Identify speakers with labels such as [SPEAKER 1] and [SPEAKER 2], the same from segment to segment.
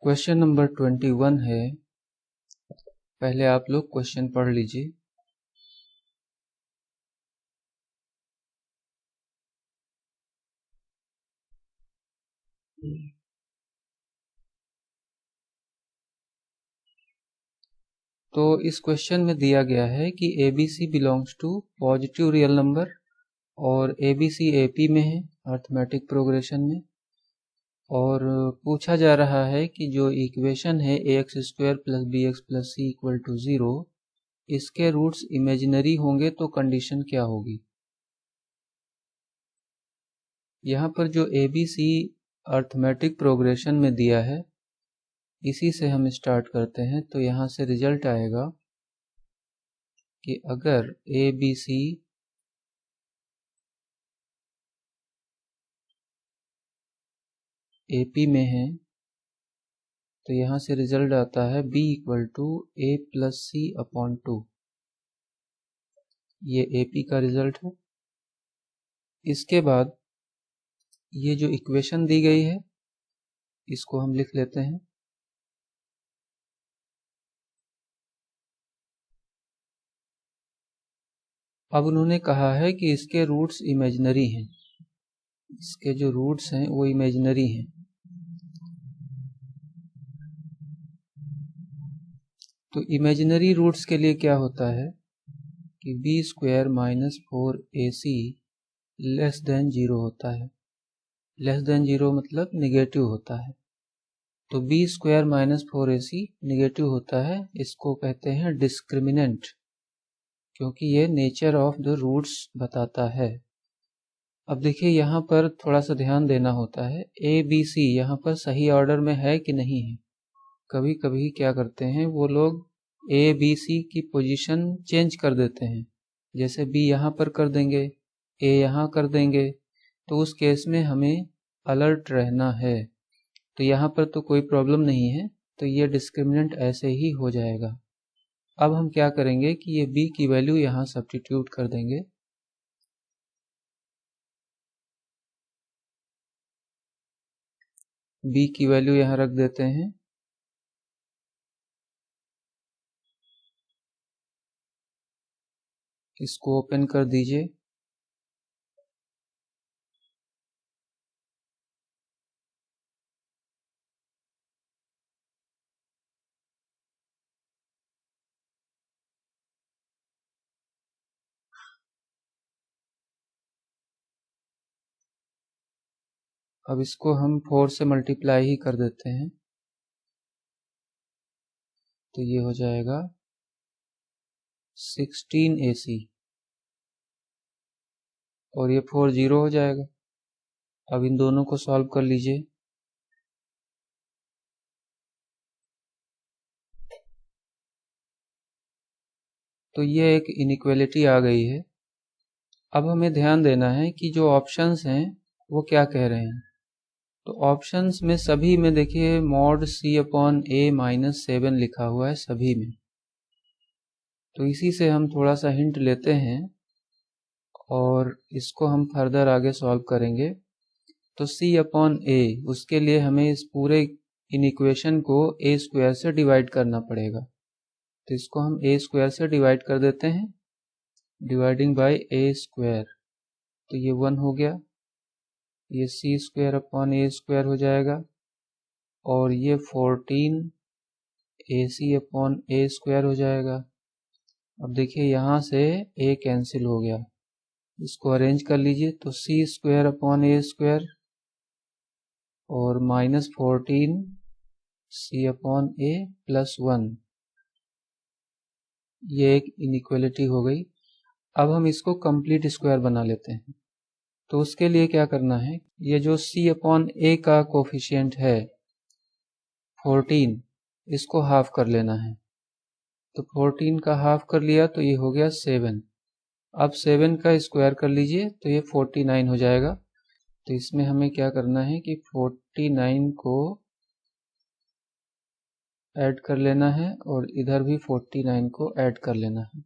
[SPEAKER 1] Question number 21 है। पहले आप लोग क्वेश्चन पढ़ लीजिए। तो इस क्वेश्चन में दिया गया है कि ABC belongs to positive real number और ABC AP में है अर्थमेटिक प्रोग्रेशन में, और पूछा जा रहा है कि जो इक्वेशन है ax² + bx + c = 0, इसके रूट्स इमेजिनरी होंगे तो कंडीशन क्या होगी। यहाँ पर जो ABC अर्थमेटिक प्रोग्रेशन में दिया है, इसी से हम स्टार्ट करते हैं। तो यहाँ से रिजल्ट आएगा कि अगर ABC AP में है तो यहाँ से रिजल्ट आता है B = A + C/2। ये AP का रिजल्ट है। इसके बाद ये जो इक्वेशन दी गई है इसको हम लिख लेते हैं। अब उन्होंने कहा है कि इसके रूट्स इमेजिनरी हैं, इसके जो रूट्स हैं वो इमेजिनरी हैं। तो इमेजिनरी रूट्स के लिए क्या होता है कि b² - 4ac <0 होता है। <0 मतलब निगेटिव होता है। तो b² - 4ac निगेटिव होता है। इसको कहते हैं डिस्क्रिमिनेंट, क्योंकि ये नेचर ऑफ द रूट्स बताता है। अब देखिए यहाँ पर थोड़ा सा ध्यान देना होता है। ABC यहाँ पर सही ऑर्डर में है कि नहीं है। कभी कभी क्या करते हैं वो लोग ABC की पोजीशन चेंज कर देते हैं, जैसे B यहाँ पर कर देंगे, A यहाँ कर देंगे। तो उस केस में हमें अलर्ट रहना है। तो यहाँ पर तो कोई प्रॉब्लम नहीं है, तो ये डिस्क्रिमिनेंट ऐसे ही हो जाएगा। अब हम क्या करेंगे कि ये B की वैल्यू यहाँ सब्स्टिट्यूट कर देंगे। B की वैल्यू यहाँ रख देते हैं। इसको ओपन कर दीजिए। अब इसको हम 4 से मल्टीप्लाई ही कर देते हैं, तो ये हो जाएगा 16AC और ये 4 0 हो जाएगा। अब इन दोनों को सॉल्व कर लीजिए। तो ये एक इनइक्वालिटी आ गई है। अब हमें ध्यान देना है कि जो ऑप्शंस हैं वो क्या कह रहे हैं। तो ऑप्शंस में सभी में देखिए mod C/A - 7 लिखा हुआ है सभी में। तो इसी से हम थोड़ा सा हिंट लेते हैं और इसको हम फर्दर आगे सॉल्व करेंगे। तो C/A, उसके लिए हमें इस पूरे इनइक्वेशन को A² से डिवाइड करना पड़ेगा। तो इसको हम A² से डिवाइड कर देते हैं, डिवाइडिंग बाय A²। तो ये 1 हो गया। ये C² हो जाएगा और ये 14AC/A² हो जाएगा। अब देखिए यहाँ से A कैंसिल हो गया, इसको अरेंज कर लीजिए। तो C² और -14C/A + 1, ये एक इनइक्वालिटी हो गई। अब हम इसको कंप्लीट स्क्वायर बना लेते हैं। तो उसके लिए क्या करना है, ये जो C/A का कोफिशिएंट है 14, इसको हाफ कर लेना है। तो 14 का हाफ कर लिया तो ये हो गया 7। अब 7 का स्क्वायर कर लीजिए तो ये 49 हो जाएगा। तो इसमें हमें क्या करना है कि 49 को ऐड कर लेना है और इधर भी 49 को ऐड कर लेना है।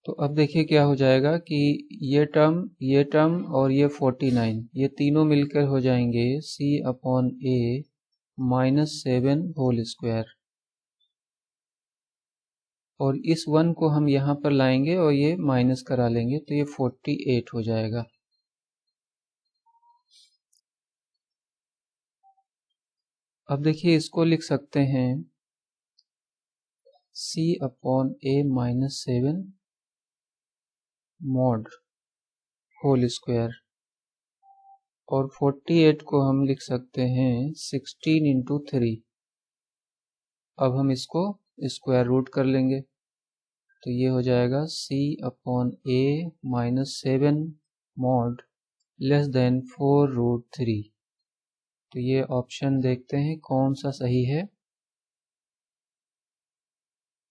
[SPEAKER 1] तो अब देखिए क्या हो जाएगा कि ये टर्म और ये 49, ये तीनों मिलकर हो जाएंगे C/A -7 होल स्क्वायर, और इस 1 को हम यहाँ पर लाएंगे और ये माइनस करा लेंगे तो ये 48 हो जाएगा। अब देखिए इसको लिख सकते हैं c/a-7 mod होल स्क्वायर, और 48 को हम लिख सकते हैं 16 × 3। अब हम इसको स्क्वायर रूट कर लेंगे तो ये हो जाएगा c/a-7 mod <4√3। तो ये ऑप्शन देखते हैं कौन सा सही है।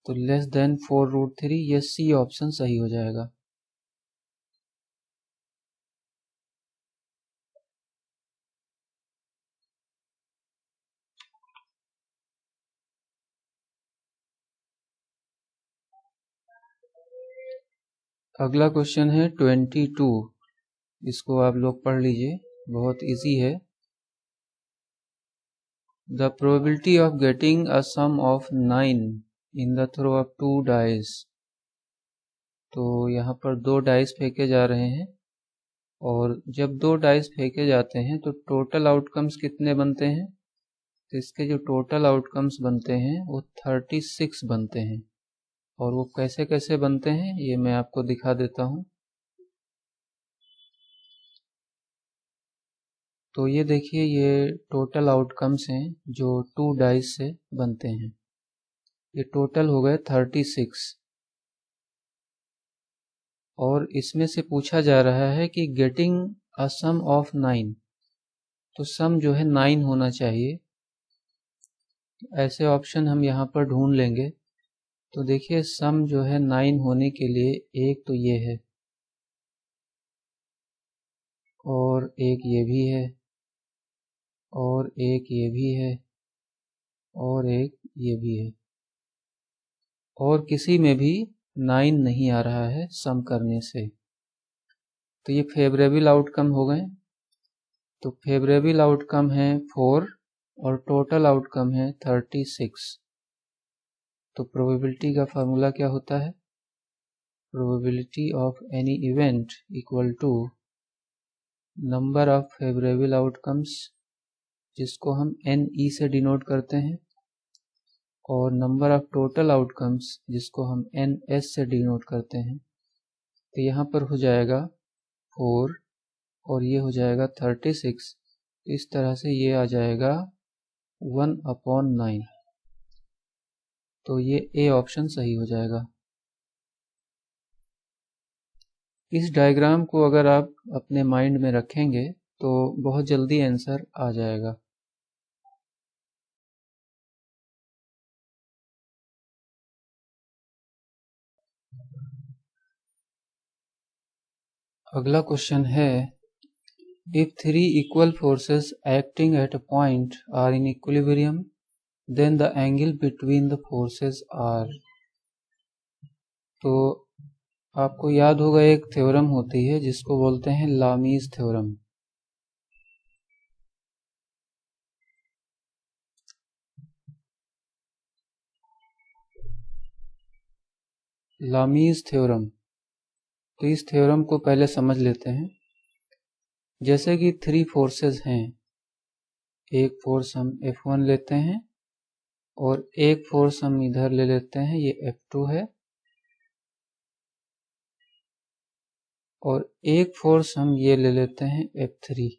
[SPEAKER 1] तो <4√3 ये सी ऑप्शन सही हो जाएगा। अगला क्वेश्चन है 22। इसको आप लोग पढ़ लीजिए, बहुत इजी है। The probability of getting a sum of 9 in the throw of 2 dice। तो यहाँ पर 2 डाइस फेंके जा रहे हैं, और जब 2 डाइस फेंके जाते हैं तो टोटल आउटकम्स कितने बनते हैं। तो इसके जो टोटल आउटकम्स बनते हैं वो 36 बनते हैं। और वो कैसे कैसे बनते हैं ये मैं आपको दिखा देता हूँ। तो ये देखिए ये टोटल आउटकम्स हैं जो 2 डाइस से बनते हैं। ये टोटल हो गए 36, और इसमें से पूछा जा रहा है कि गेटिंग अ सम ऑफ 9। तो सम जो है 9 होना चाहिए। ऐसे ऑप्शन हम यहाँ पर ढूंढ लेंगे। तो देखिए सम जो है 9 होने के लिए एक तो ये है, और एक ये भी है, और एक ये भी है, और एक ये भी है, और किसी में भी 9 नहीं आ रहा है सम करने से। तो ये फेवरेबल आउटकम हो गए। तो फेवरेबल आउटकम है 4 और टोटल आउटकम है 36। तो प्रोबेबिलिटी का फार्मूला क्या होता है। Probability of any event equal to number of favourable outcomes, जिसको हम NE से डिनोट करते हैं, और नंबर ऑफ टोटल आउटकम्स जिसको हम NS से डिनोट करते हैं। तो यहाँ पर हो जाएगा 4 और ये हो जाएगा 36। इस तरह से ये आ जाएगा 1/9। तो ये ए ऑप्शन सही हो जाएगा। इस डायग्राम को अगर आप अपने माइंड में रखेंगे तो बहुत जल्दी आंसर आ जाएगा। अगला क्वेश्चन है, if 3 equal forces acting at a point are in equilibrium, then the angle between the forces are। तो आपको याद होगा एक थ्योरम होती है जिसको बोलते हैं लामीज थ्योरम। Lami's theorem. तो इस थ्योरम को पहले समझ लेते हैं। जैसे कि 3 फोर्सेस हैं, एक फोर्स हम F1 लेते हैं, और एक फोर्स हम इधर ले लेते हैं, ये F2 है, और एक फोर्स हम ये ले लेते हैं F3।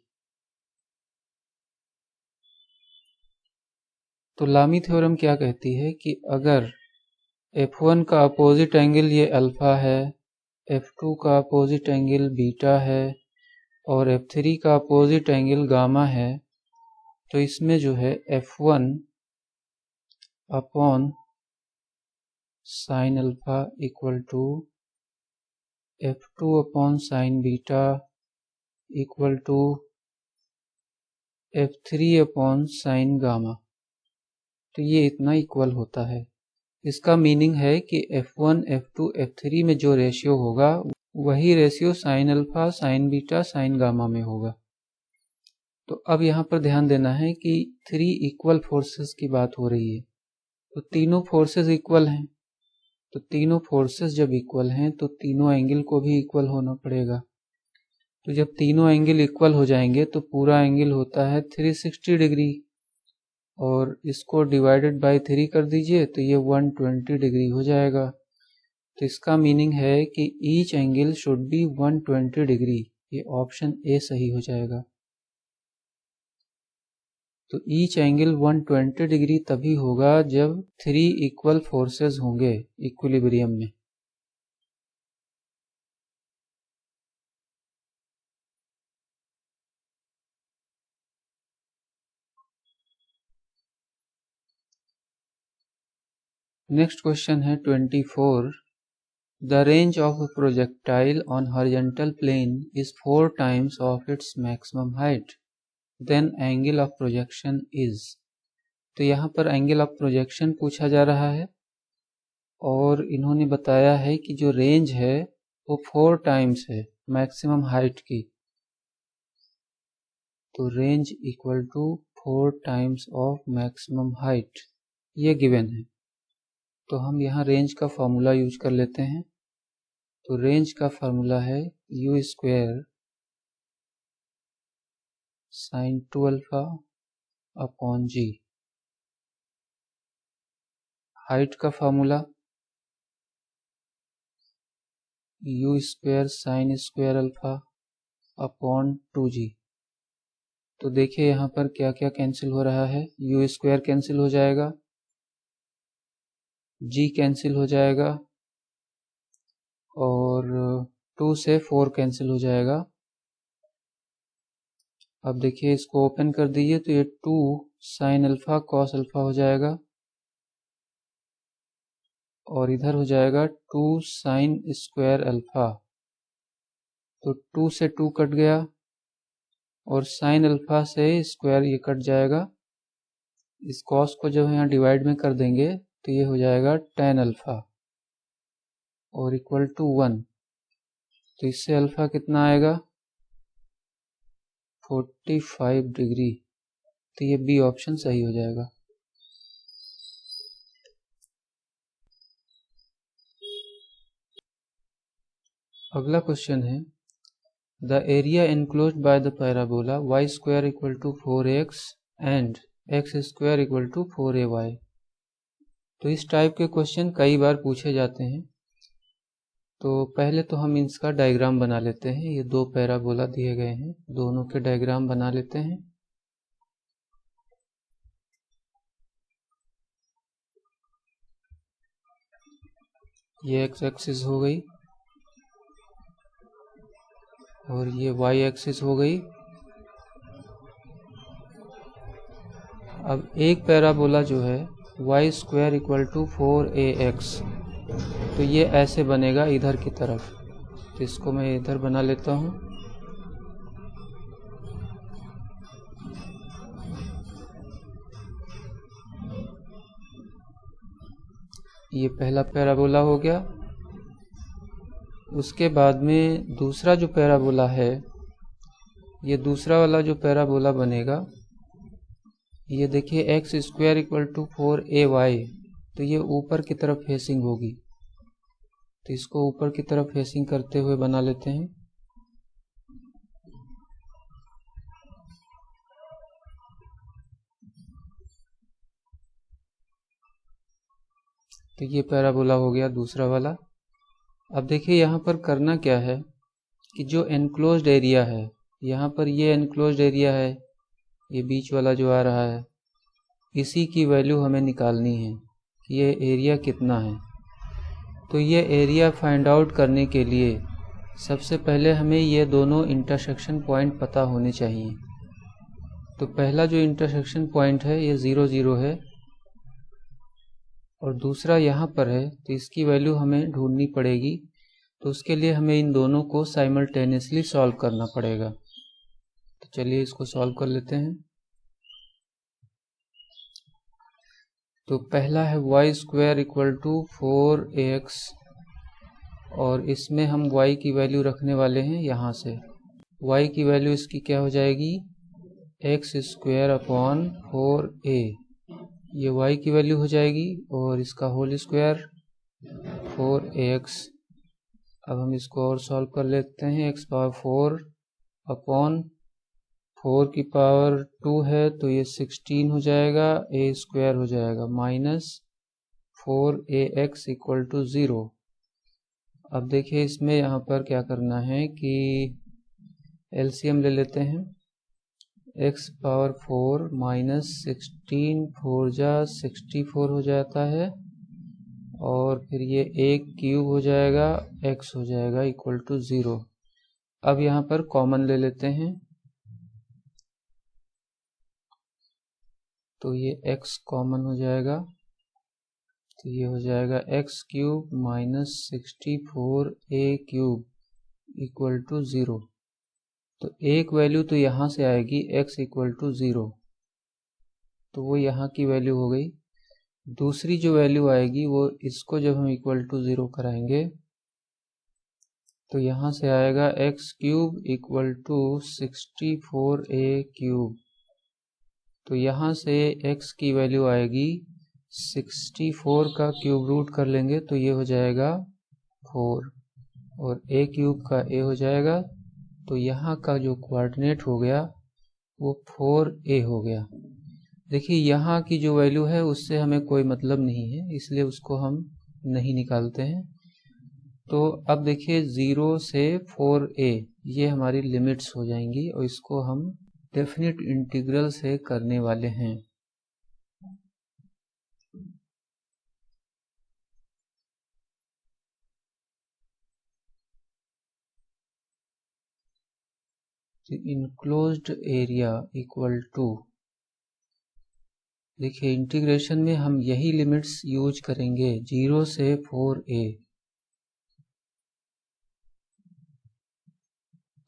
[SPEAKER 1] तो लामी थ्योरम क्या कहती है कि अगर F1 का अपोजिट एंगल ये अल्फा है, F2 का अपोजिट एंगल बीटा है, और F3 का अपोजिट एंगल गामा है, तो इसमें जो है F1 upon sine alpha equal to F2 upon sine beta equal to F3 upon sine gamma. तो ये इतना इक्वल होता है। इसका मीनिंग है कि F1, F2, F3 में जो रेशियो होगा वही ratio sine alpha, sign beta, sign gamma में होगा। तो अब यहाँ पर ध्यान देना है कि 3 इक्वल फोर्सेस की बात हो रही है, तो तीनों फोर्सेस इक्वल हैं, तो तीनों फोर्सेस जब इक्वल हैं तो तीनों एंगल को भी इक्वल होना पड़ेगा। तो जब तीनों एंगल इक्वल हो जाएंगे तो पूरा एंगल होता है 360 डिग्री, और इसको डिवाइडेड बाय 3 कर दीजिए तो ये 120 डिग्री हो जाएगा। तो इसका मीनिंग है कि each angle should be 120 degree, ये ऑप्शन ए सही हो जाएगा। तो ईच एंगल 120 डिग्री तभी होगा जब 3 इक्वल फोर्सेस होंगे इक्विलिब्रियम में। नेक्स्ट क्वेश्चन है 24। The range of a projectile on horizontal plane is 4 times of its maximum height, then angle of projection is. तो यहाँ पर एंगल ऑफ प्रोजेक्शन पूछा जा रहा है और इन्होंने बताया है कि जो रेंज है वो 4 टाइम्स है मैक्सिमम हाइट की। तो range equal to 4 times of maximum height, ये गिवन है। तो हम यहाँ रेंज का फॉर्मूला यूज कर लेते हैं। तो रेंज का फॉर्मूला है u square sine 2 alpha upon G. Height का formula u square sine square alpha upon 2g। तो देखिए यहाँ पर क्या क्या कैंसिल हो रहा है, u स्क्वायर कैंसिल हो जाएगा, g कैंसिल हो जाएगा और 2 से 4 कैंसिल हो जाएगा। अब देखिए इसको ओपन कर दीजिए तो ये 2 साइन अल्फा कॉस अल्फा हो जाएगा और इधर हो जाएगा 2 साइन स्क्वायर अल्फा। तो 2 से 2 कट गया और साइन अल्फा से स्क्वायर ये कट जाएगा। इस कॉस को जब यहाँ डिवाइड में कर देंगे तो ये हो जाएगा tan अल्फा और इक्वल टू 1। तो इससे अल्फा कितना आएगा 45 डिग्री। तो ये बी ऑप्शन सही हो जाएगा। अगला क्वेश्चन है the area enclosed by the parabola y square equal to 4x and x square equal to 4ay। तो इस टाइप के क्वेश्चन कई बार पूछे जाते हैं। तो पहले तो हम इसका डायग्राम बना लेते हैं। ये 2 पैराबोला दिए गए हैं, दोनों के डायग्राम बना लेते हैं। ये x एक्सिस हो गई और ये y एक्सिस हो गई। अब एक पैराबोला जो है y square equal to 4ax, तो ये ऐसे बनेगा इधर की तरफ। तो इसको मैं इधर बना लेता हूँ। ये पहला पैराबोला हो गया। उसके बाद में दूसरा जो पैराबोला है, ये दूसरा वाला जो पैराबोला बनेगा, ये देखिए x square equal to 4ay, तो ये ऊपर की तरफ फेसिंग होगी। तो इसको ऊपर की तरफ फेसिंग करते हुए बना लेते हैं। तो ये पैराबोला हो गया दूसरा वाला। अब देखिए यहाँ पर करना क्या है कि जो एनक्लोज्ड एरिया है, यहाँ पर ये एनक्लोज्ड एरिया है, ये बीच वाला जो आ रहा है, इसी की वैल्यू हमें निकालनी है कि ये एरिया कितना है। तो ये एरिया फाइंड आउट करने के लिए सबसे पहले हमें ये दोनों इंटरसेक्शन पॉइंट पता होने चाहिए। तो पहला जो इंटरसेक्शन पॉइंट है ये 0 0 है और दूसरा यहाँ पर है, तो इसकी वैल्यू हमें ढूंढनी पड़ेगी। तो उसके लिए हमें इन दोनों को साइमल्टेनियसली सॉल्व करना पड़ेगा। तो चलिए इसको सॉल्व कर लेते हैं। तो पहला है y square equal to 4ax और इसमें हम y की वैल्यू रखने वाले हैं यहाँ से। y की वैल्यू इसकी क्या हो जाएगी एक्स स्क्वायर अपॉन 4a, ये y की वैल्यू हो जाएगी, और इसका होल स्क्वायर 4ax। अब हम इसको और सॉल्व कर लेते हैं। x पावर 4 अपॉन 4 की पावर 2 है तो ये 16 हो जाएगा, a स्क्वायर हो जाएगा माइनस 4ax इक्वल टू 0। अब देखिए इसमें यहाँ पर क्या करना है कि एलसीएम ले लेते हैं। x पावर 4 माइनस 16, 4 जा 64 हो जाता है, और फिर ये एक क्यूब हो जाएगा, x हो जाएगा इक्वल टू 0। अब यहाँ पर कॉमन ले लेते हैं तो ये x कॉमन हो जाएगा, तो ये हो जाएगा x cube minus 64a cube equal to 0। तो एक वैल्यू तो यहाँ से आएगी x इक्वल टू 0, तो वो यहाँ की वैल्यू हो गई। दूसरी जो वैल्यू आएगी वो इसको जब हम इक्वल टू 0 कराएंगे तो यहाँ से आएगा x cube equal to 64a cube. तो यहाँ से x की वैल्यू आएगी 64 का क्यूब रूट कर लेंगे तो ये हो जाएगा 4, और a क्यूब का a हो जाएगा, तो यहाँ का जो कोऑर्डिनेट हो गया वो 4a हो गया। देखिए यहाँ की जो वैल्यू है उससे हमें कोई मतलब नहीं है, इसलिए उसको हम नहीं निकालते हैं। तो अब देखिए 0 से 4a ये हमारी लिमिट्स हो जाएंगी, और इसको हम डेफिनेट इंटीग्रल से करने वाले हैं। इनक्लोज्ड एरिया इक्वल टू, देखिए इंटीग्रेशन में हम यही लिमिट्स यूज करेंगे 0 से 4a।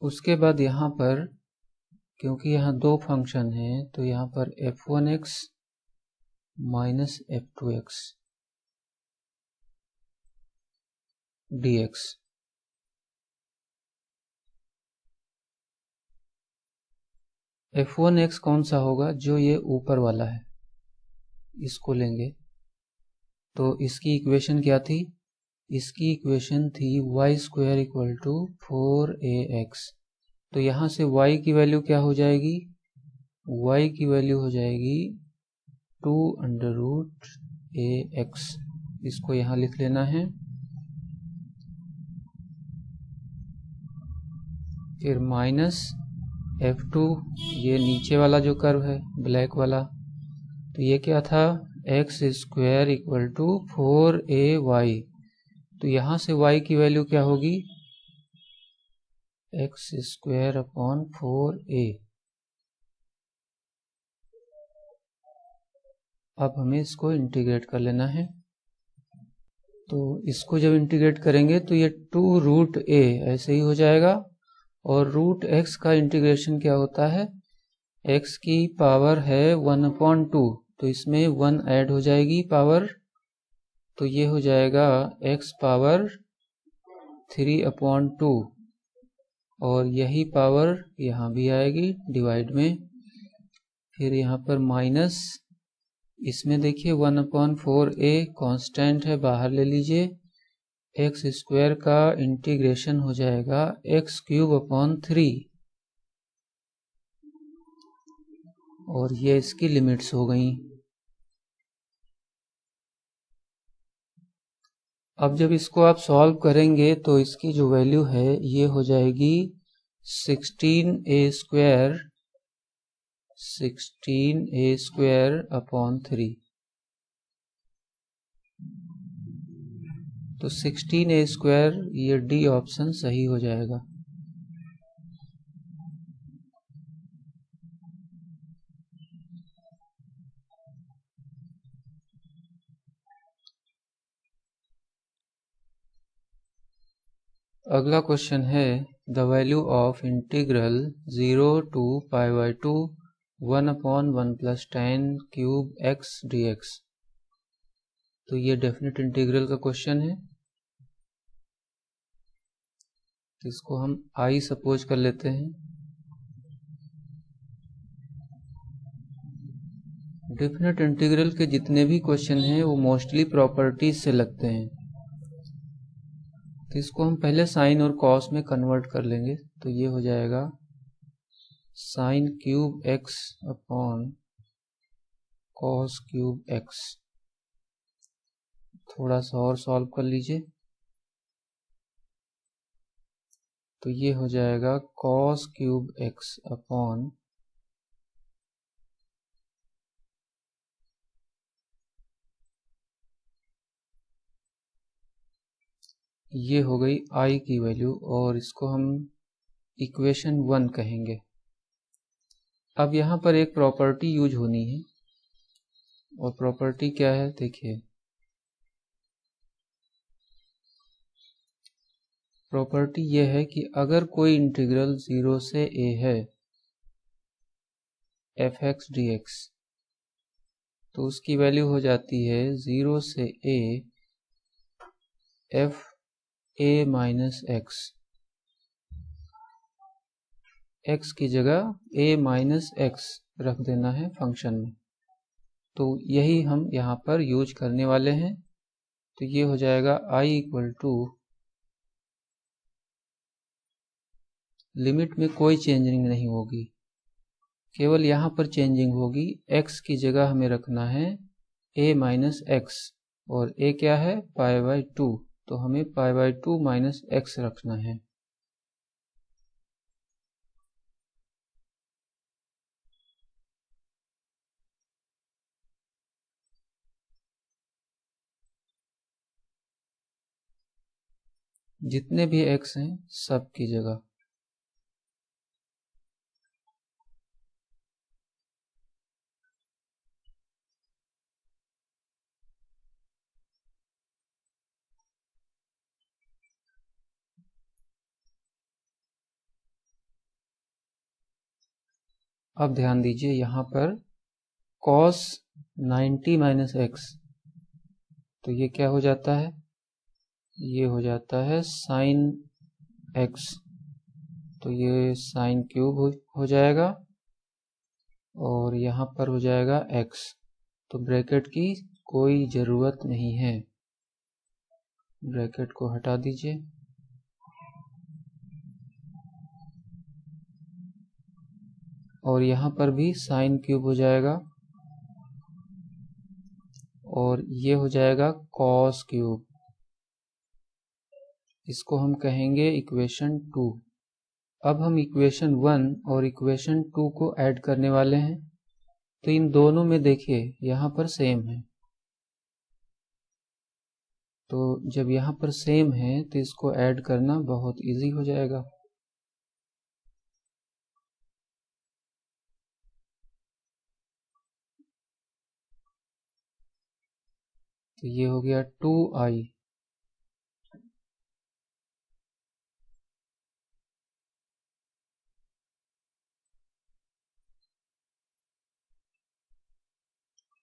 [SPEAKER 1] उसके बाद यहाँ पर क्योंकि यहाँ दो फंक्शन हैं तो यहाँ पर f1x minus f2x dx, f1x कौन सा होगा, जो ये ऊपर वाला है इसको लेंगे। तो इसकी इक्वेशन क्या थी, इसकी इक्वेशन थी y square equal to 4ax। तो यहाँ से y की वैल्यू क्या हो जाएगी, y की वैल्यू हो जाएगी 2 अंडर रूट ax। इसको यहाँ लिख लेना है। फिर माइनस f2, ये नीचे वाला जो कर्व है ब्लैक वाला, तो ये क्या था, x square equal to 4ay। तो यहाँ से y की वैल्यू क्या होगी, x स्क्वायर अपॉन 4a। अब हमें इसको इंटीग्रेट कर लेना है। तो इसको जब इंटीग्रेट करेंगे तो ये 2 रूट a ऐसे ही हो जाएगा, और रूट x का इंटीग्रेशन क्या होता है, x की पावर है 1/2, तो इसमें 1 ऐड हो जाएगी पावर, तो ये हो जाएगा x पावर 3/2, और यही पावर यहाँ भी आएगी डिवाइड में। फिर यहाँ पर माइनस, इसमें देखिए 1/4a कांस्टेंट है, बाहर ले लीजिए। एक्स स्क्वायर का इंटीग्रेशन हो जाएगा एक्स क्यूब अपॉन 3, और ये इसकी लिमिट्स हो गई। अब जब इसको आप सॉल्व करेंगे तो इसकी जो वैल्यू है ये हो जाएगी 16a स्क्वायर अपॉन 3। तो 16a स्क्वायर, ये डी ऑप्शन सही हो जाएगा। अगला क्वेश्चन है the value of integral 0 to π/2 1/1 + tan cube x dx। तो ये डेफिनेट इंटीग्रल का क्वेश्चन है, तो इसको हम i सपोज कर लेते हैं। डेफिनेट इंटीग्रल के जितने भी क्वेश्चन हैं वो मोस्टली प्रॉपर्टीज से लगते हैं, तो इसको हम पहले साइन और कॉस में कन्वर्ट कर लेंगे। तो ये हो जाएगा sine cube x upon cos cube x. थोड़ा सा और सॉल्व कर लीजिए, तो ये हो जाएगा कॉस क्यूब एक्स अपॉन ये हो गई आई की वैल्यू, और इसको हम इक्वेशन 1 कहेंगे। अब यहाँ पर एक प्रॉपर्टी यूज होनी है, और प्रॉपर्टी क्या है देखिए। प्रॉपर्टी ये है कि अगर कोई इंटीग्रल 0 से a है एफ एक्स डी एक्स, तो उसकी वैल्यू हो जाती है 0 से a F a minus x. X की जगह a माइनस एक्स रख देना है फंक्शन में। तो यही हम यहाँ पर यूज करने वाले हैं। तो ये हो जाएगा i इक्वल टू, लिमिट में कोई चेंजिंग नहीं होगी, केवल यहाँ पर चेंजिंग होगी। x की जगह हमें रखना है a माइनस एक्स, और a क्या है पाई बाई 2, तो हमें पाई बाई 2 माइनस एक्स रखना है। जितने भी x हैं सब की जगह। अब ध्यान दीजिए, यहाँ पर cos 90 माइनस एक्स, तो ये क्या हो जाता है, ये हो जाता है साइन एक्स। तो ये साइन क्यूब हो जाएगा, और यहाँ पर हो जाएगा x। तो ब्रैकेट की कोई ज़रूरत नहीं है, ब्रैकेट को हटा दीजिए। और यहाँ पर भी साइन क्यूब हो जाएगा, और ये हो जाएगा कॉस क्यूब। इसको हम कहेंगे इक्वेशन 2। अब हम इक्वेशन 1 और इक्वेशन 2 को ऐड करने वाले हैं। तो इन दोनों में देखिए यहाँ पर सेम है, तो जब यहाँ पर सेम है तो इसको ऐड करना बहुत इजी हो जाएगा। तो ये हो गया 2i,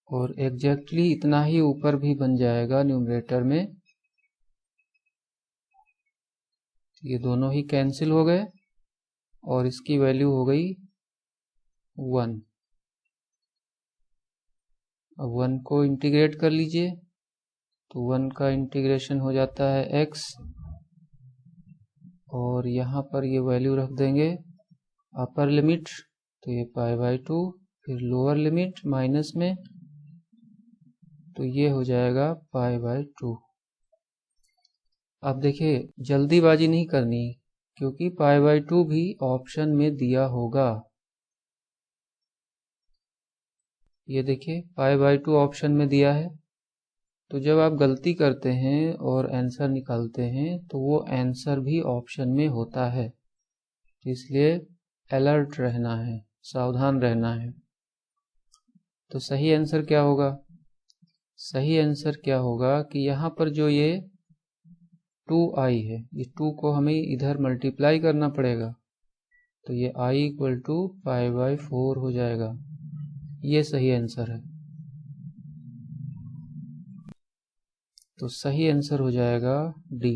[SPEAKER 1] और एग्जैक्टली इतना ही ऊपर भी बन जाएगा न्यूमरेटर में। ये दोनों ही कैंसिल हो गए, और इसकी वैल्यू हो गई 1। अब 1 को इंटीग्रेट कर लीजिए, तो 1 का इंटीग्रेशन हो जाता है x, और यहाँ पर ये वैल्यू रख देंगे अपर लिमिट, तो ये पाई बाई 2, फिर लोअर लिमिट माइनस में, तो ये हो जाएगा पाई बाई 2। अब देखिए जल्दीबाजी नहीं करनी, क्योंकि पाई बाई 2 भी ऑप्शन में दिया होगा। ये देखिए पाई बाई 2 ऑप्शन में दिया है। तो जब आप गलती करते हैं और आंसर निकालते हैं तो वो आंसर भी ऑप्शन में होता है, तो इसलिए अलर्ट रहना है, सावधान रहना है। तो सही आंसर क्या होगा, सही आंसर क्या होगा कि यहाँ पर जो ये 2i है, इस 2 को हमें इधर मल्टीप्लाई करना पड़ेगा, तो ये i equal to pi by 4 हो जाएगा। ये सही आंसर है। तो सही आंसर हो जाएगा डी।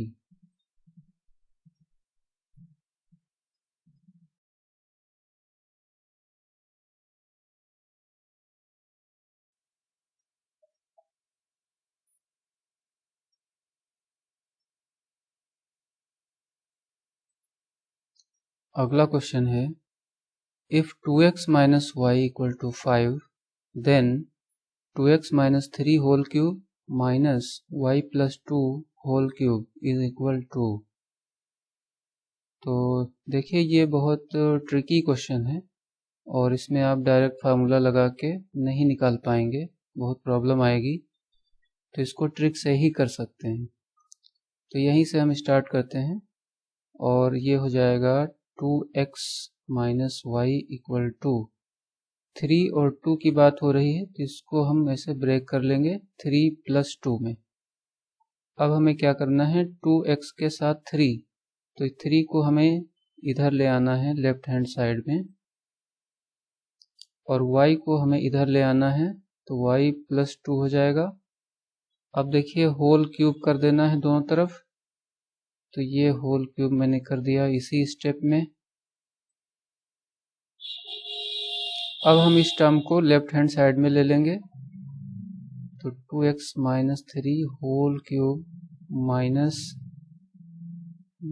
[SPEAKER 1] अगला क्वेश्चन है, if 2x minus y equal to 5 then 2x minus 3 whole cube minus y plus 2 whole cube is equal to. तो देखिए ये बहुत ट्रिकी क्वेश्चन है और इसमें आप डायरेक्ट फार्मूला लगा के नहीं निकाल पाएंगे, बहुत प्रॉब्लम आएगी। तो इसको ट्रिक से ही कर सकते हैं। तो यहीं से हम स्टार्ट करते हैं और ये हो जाएगा 2x minus y equal to 3 और 2 की बात हो रही है तो इसको हम ऐसे ब्रेक कर लेंगे 3 प्लस 2 में। अब हमें क्या करना है, 2x के साथ 3, तो 3 को हमें इधर ले आना है लेफ्ट हैंड साइड में और y को हमें इधर ले आना है तो y प्लस 2 हो जाएगा। अब देखिए होल क्यूब कर देना है दोनों तरफ, तो ये होल क्यूब मैंने कर दिया इसी स्टेप में। अब हम इस टर्म को लेफ्ट हैंड साइड में ले लेंगे तो 2x minus 3 whole cube minus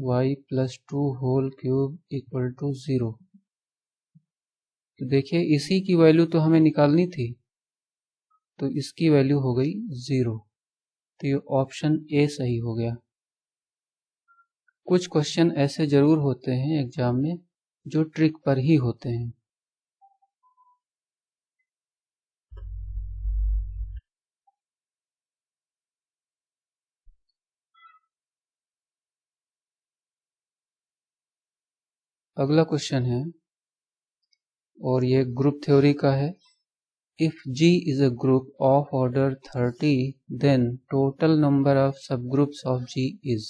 [SPEAKER 1] y plus 2 whole cube equal to 0। तो देखिए इसी की वैल्यू तो हमें निकालनी थी, तो इसकी वैल्यू हो गई 0। तो ये ऑप्शन ए सही हो गया। कुछ क्वेश्चन ऐसे जरूर होते हैं एग्जाम में जो ट्रिक पर ही होते हैं। अगला क्वेश्चन है और ये ग्रुप थ्योरी का है। If G is a group of order 30 then total number of subgroups of G is।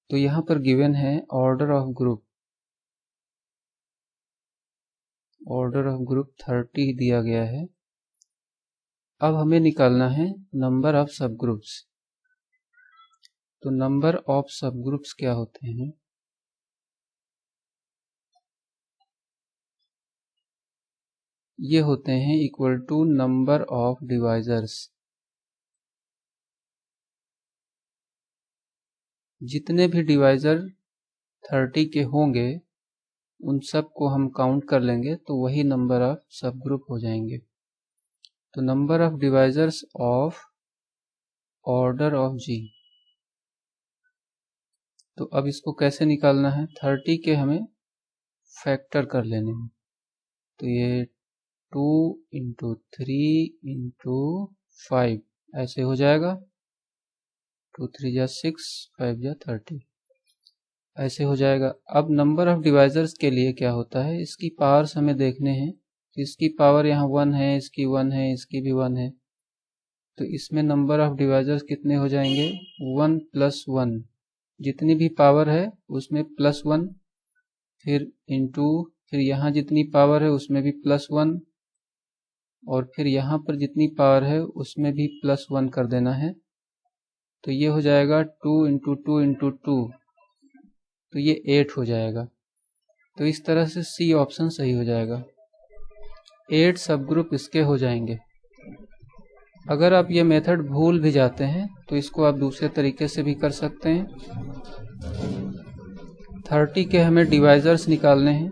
[SPEAKER 1] तो यहाँ पर गिवन है ऑर्डर ऑफ ग्रुप 30 दिया गया है। अब हमें निकालना है नंबर ऑफ सबग्रुप्स। तो नंबर ऑफ सबग्रुप्स क्या होते हैं, ये होते हैं equal to number of divisors. जितने भी डिवाइजर 30 के होंगे उन सब को हम काउंट कर लेंगे तो वही नंबर ऑफ सब ग्रुप हो जाएंगे। तो number of divisors of order of G। तो अब इसको कैसे निकालना है, 30 के हमें फैक्टर कर लेने हैं। तो ये 2 इंटू 3 इंटू 5 ऐसे हो जाएगा, 2 3 जा 6 5 जा 30 ऐसे हो जाएगा। अब नंबर ऑफ डिवाइजर्स के लिए क्या होता है, इसकी पावर्स हमें देखने हैं। तो इसकी पावर यहाँ 1 है, इसकी 1 है, इसकी भी 1 है। तो इसमें नंबर ऑफ डिवाइजर्स कितने हो जाएंगे, 1 प्लस 1। जितनी भी पावर है उसमें प्लस 1, फिर इंटू, फिर यहाँ जितनी पावर है उसमें भी प्लस 1 और फिर यहाँ पर जितनी पावर है उसमें भी प्लस 1 कर देना है। तो ये हो जाएगा 2 इंटू 2 इंटू 2, तो ये 8 हो जाएगा। तो इस तरह से सी ऑप्शन सही हो जाएगा। 8 सब ग्रुप इसके हो जाएंगे। अगर आप ये मेथड भूल भी जाते हैं तो इसको आप दूसरे तरीके से भी कर सकते हैं। 30 के हमें डिवाइजर्स निकालने हैं,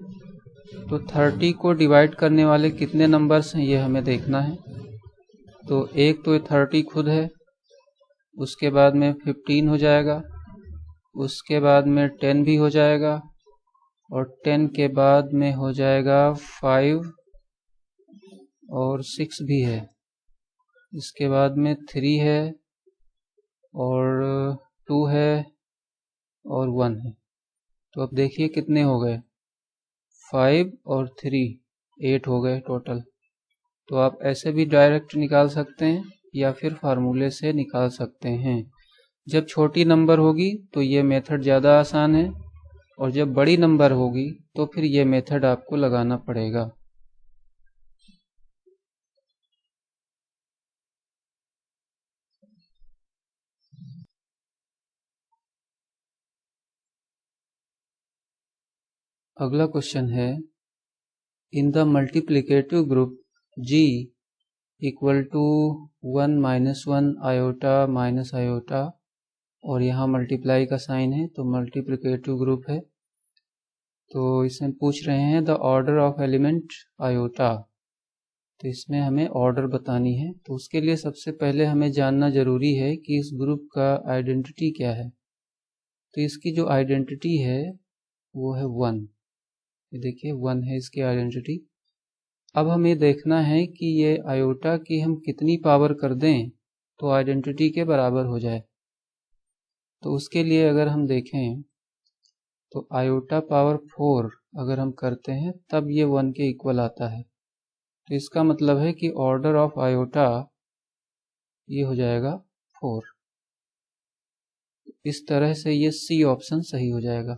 [SPEAKER 1] तो 30 को डिवाइड करने वाले कितने नंबर्स हैं ये हमें देखना है। तो एक तो 30 खुद है, उसके बाद में 15 हो जाएगा, उसके बाद में 10 भी हो जाएगा और 10 के बाद में हो जाएगा 5 और 6 भी है, इसके बाद में 3 है और 2 है और 1 है। तो अब देखिए कितने हो गए, 5 और 3 8 हो गए टोटल। तो आप ऐसे भी डायरेक्ट निकाल सकते हैं या फिर फार्मूले से निकाल सकते हैं। जब छोटी नंबर होगी तो ये मेथड ज़्यादा आसान है और जब बड़ी नंबर होगी तो फिर ये मेथड आपको लगाना पड़ेगा। अगला क्वेश्चन है, in the multiplicative group G equal to 1 minus 1 iota minus iota और यहाँ मल्टीप्लाई का साइन है तो मल्टीप्लिकेटिव ग्रुप है। तो इसमें पूछ रहे हैं the order of element iota, तो इसमें हमें ऑर्डर बतानी है। तो उसके लिए सबसे पहले हमें जानना ज़रूरी है कि इस ग्रुप का आइडेंटिटी क्या है। तो इसकी जो आइडेंटिटी है वो है 1। ये देखिए 1 है इसकी आइडेंटिटी। अब हमें देखना है कि ये आयोटा की हम कितनी पावर कर दें तो आइडेंटिटी के बराबर हो जाए। तो उसके लिए अगर हम देखें तो आयोटा पावर 4 अगर हम करते हैं तब ये 1 के इक्वल आता है। तो इसका मतलब है कि ऑर्डर ऑफ आयोटा ये हो जाएगा 4। इस तरह से ये सी ऑप्शन सही हो जाएगा।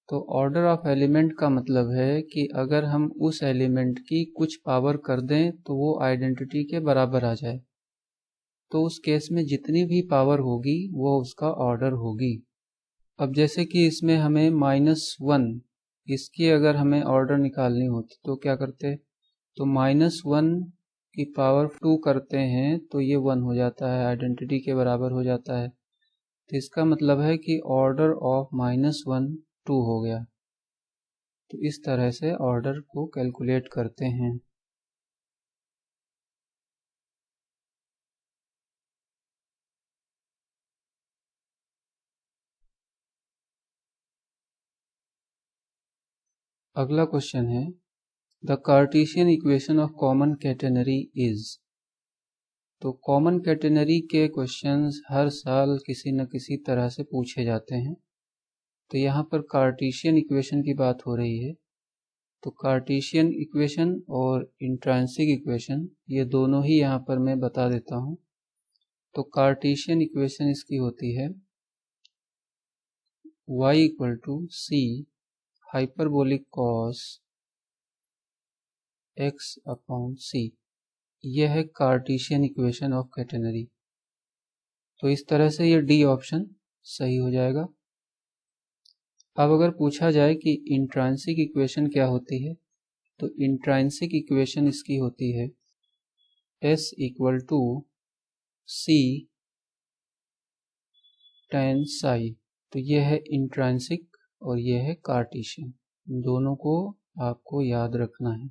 [SPEAKER 1] तो ऑर्डर ऑफ एलिमेंट का मतलब है कि अगर हम उस एलिमेंट की कुछ पावर कर दें तो वो आइडेंटिटी के बराबर आ जाए, तो उस केस में जितनी भी पावर होगी वो उसका ऑर्डर होगी। अब जैसे कि इसमें हमें -1 इसकी अगर हमें ऑर्डर निकालनी होती तो क्या करते, तो -1 की पावर 2 करते हैं तो ये 1 हो जाता है, आइडेंटिटी के बराबर हो जाता है। तो इसका मतलब है कि ऑर्डर ऑफ -1 2 हो गया। तो इस तरह से ऑर्डर को कैलकुलेट करते हैं। अगला क्वेश्चन है the Cartesian equation of common catenary is. तो कॉमन कैटेनरी के क्वेश्चंस हर साल किसी न किसी तरह से पूछे जाते हैं। तो यहाँ पर कार्टेशियन इक्वेशन की बात हो रही है। तो कार्टेशियन इक्वेशन और इंट्रिंसिक इक्वेशन ये दोनों ही यहाँ पर मैं बता देता हूँ। तो कार्टेशियन इक्वेशन इसकी होती है y = c hyperbolic cos x/c। यह है कार्टेशियन इक्वेशन ऑफ कैटेनरी। तो इस तरह से ये डी ऑप्शन सही हो जाएगा। अब अगर पूछा जाए कि इंट्रिंसिक इक्वेशन क्या होती है, तो इंट्रिंसिक इक्वेशन इसकी होती है s = c tan psi। तो यह है इंट्रिंसिक और यह है कार्टेशियन, दोनों को आपको याद रखना है।